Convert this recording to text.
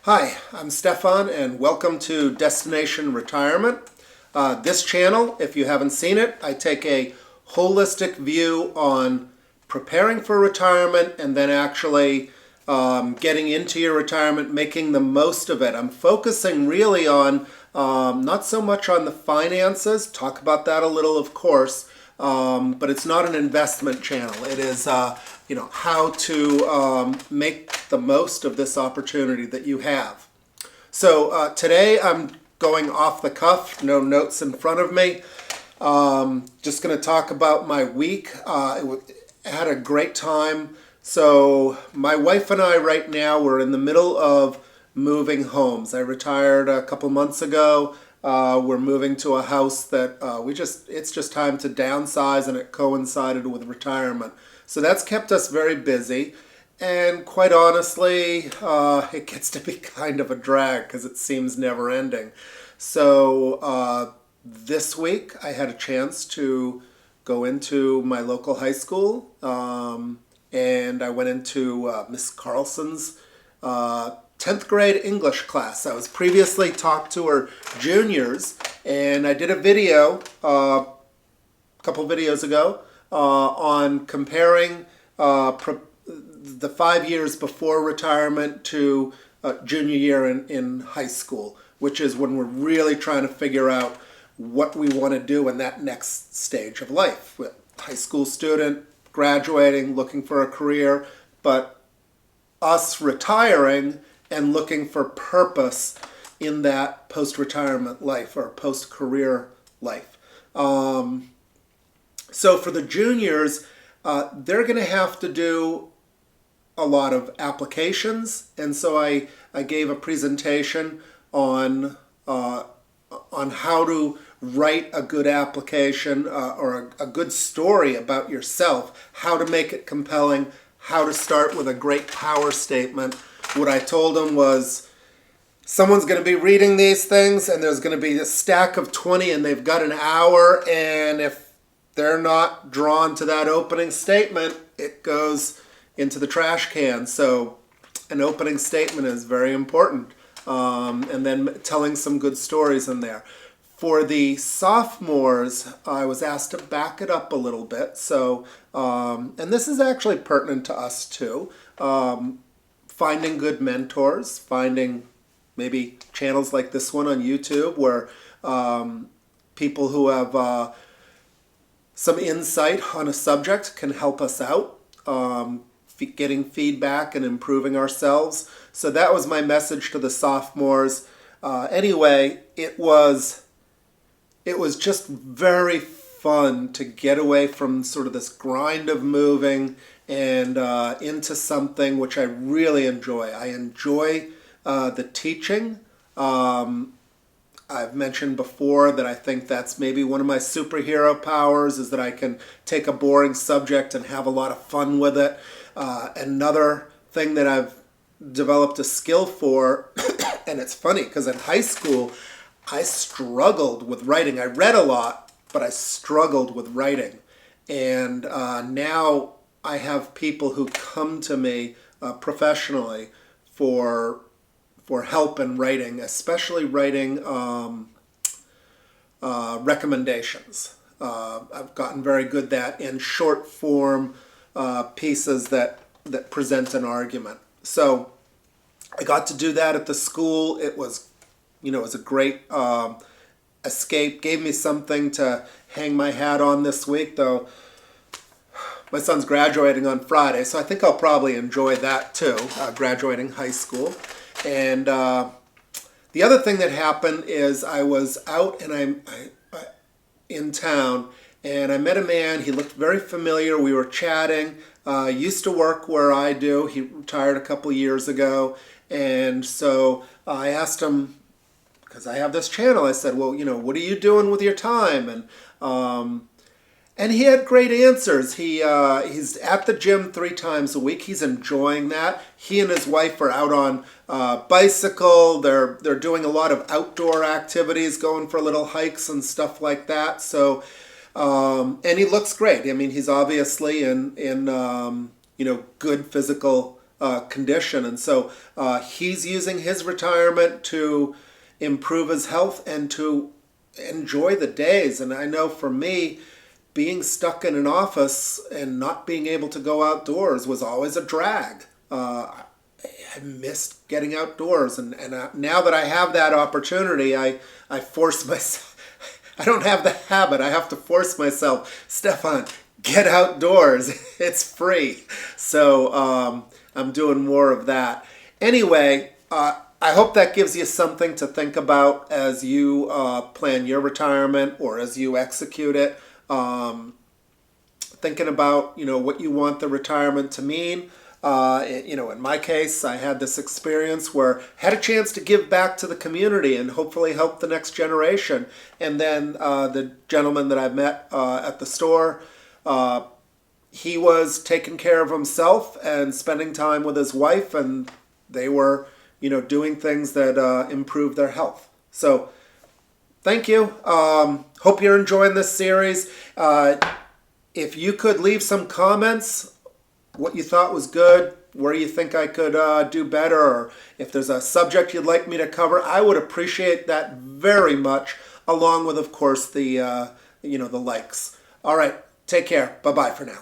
Hi, I'm Stefan and welcome to Destination Retirement. This channel, if you haven't seen it, I take a holistic view on preparing for retirement and then actually getting into your retirement, making the most of it. I'm focusing really on not so much on the finances, talk about that a little of course, but it's not an investment channel. It is how to make the most of this opportunity that you have. So today I'm going off the cuff, no notes in front of me. Just going to talk about my week. I had a great time. So my wife and I right now, we're in the middle of moving homes. I retired a couple months ago. We're moving to a house that it's just time to downsize, and it coincided with retirement. So that's kept us very busy. And quite honestly, it gets to be kind of a drag because it seems never ending. So this week I had a chance to go into my local high school, and I went into Miss Carlson's 10th grade English class. I was previously taught to her juniors, and I did a video a couple videos ago on comparing the 5 years before retirement to junior year in high school, which is when we're really trying to figure out what we want to do in that next stage of life. With high school student, graduating, looking for a career, but us retiring and looking for purpose in that post-retirement life or post-career life. So for the juniors, they're going to have to do a lot of applications, and so I gave a presentation on how to write a good application or a good story about yourself, how to make it compelling, how to start with a great power statement. What I told them was, someone's going to be reading these things, and there's going to be a stack of 20, and they've got an hour, and if they're not drawn to that opening statement, it goes into the trash can. So an opening statement is very important, and then telling some good stories in there. For the sophomores, I was asked to back it up a little bit. So, and this is actually pertinent to us too. Finding good mentors, finding maybe channels like this one on YouTube where people who have some insight on a subject can help us out, getting feedback and improving ourselves. So that was my message to the sophomores. Anyway, it was just very fun to get away from sort of this grind of moving and into something which I really enjoy. I enjoy the teaching. I've mentioned before that I think that's maybe one of my superhero powers, is that I can take a boring subject and have a lot of fun with it. Another thing that I've developed a skill for, and it's funny because in high school I struggled with writing. I read a lot, but I struggled with writing. And now I have people who come to me professionally for help in writing, especially writing recommendations. I've gotten very good at that in short form pieces that present an argument. So I got to do that at the school. It was a great escape. Gave me something to hang my hat on this week, though. My son's graduating on Friday, so I think I'll probably enjoy that too, graduating high school. And the other thing that happened is I was out and I'm in town, and I met a man. He looked very familiar. We were chatting. Used to work where I do. He retired a couple years ago. And so I asked him, because I have this channel, I said, well, what are you doing with your time? And he had great answers. He's at the gym 3 times a week. He's enjoying that. He and his wife are out on bicycle. They're doing a lot of outdoor activities, going for little hikes and stuff like that. So, and he looks great. I mean, he's obviously in good physical condition. And so he's using his retirement to improve his health and to enjoy the days. And I know for me, being stuck in an office and not being able to go outdoors was always a drag. I missed getting outdoors, and now that I have that opportunity, I force myself. I don't have the habit. I have to force myself. Stefan, get outdoors. It's free. So I'm doing more of that. Anyway, I hope that gives you something to think about as you plan your retirement or as you execute it. Thinking about, what you want the retirement to mean. In my case, I had this experience where I had a chance to give back to the community and hopefully help the next generation. And then the gentleman that I met at the store, he was taking care of himself and spending time with his wife, and they were, doing things that improved their health. So thank you. Hope you're enjoying this series. If you could leave some comments, what you thought was good, where you think I could do better, or if there's a subject you'd like me to cover, I would appreciate that very much, along with, of course, the likes. All right, take care. Bye-bye for now.